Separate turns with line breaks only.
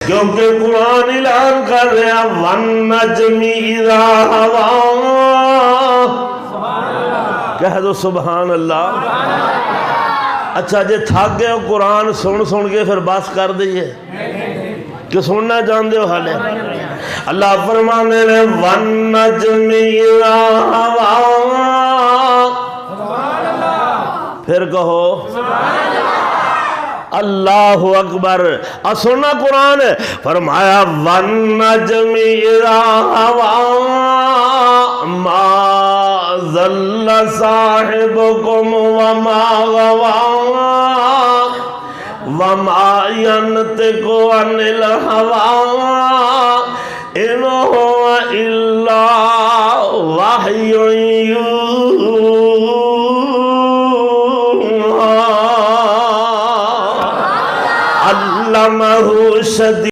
کیونکہ قرآن اعلان کر رہا وَالنَّجْمِ اِذَا هَوَىٰ، کہہ دو سبحان اللہ۔ اچھا جے تھک گئے ہو قرآن سن کے پھر بس کر دئیے کہ سننا جاندے ہو حالے؟ اللہ فرمانے نے وَالنَّجْمِ اِذَا هَوَىٰ، پھر کہو اللہ اکبر۔ سننا قرآن فرمایا وَالنَّجْمِ اِذَا هَوَىٰ مَا ضَلَّ صَاحِبُكُمْ وَمَا غَوَىٰ وَمَا يَنطِقُ عَنِ الْهَوَىٰ إِنْ هُوَ إِلَّا وَحْيٌ يُوحَىٰ علمہ شدید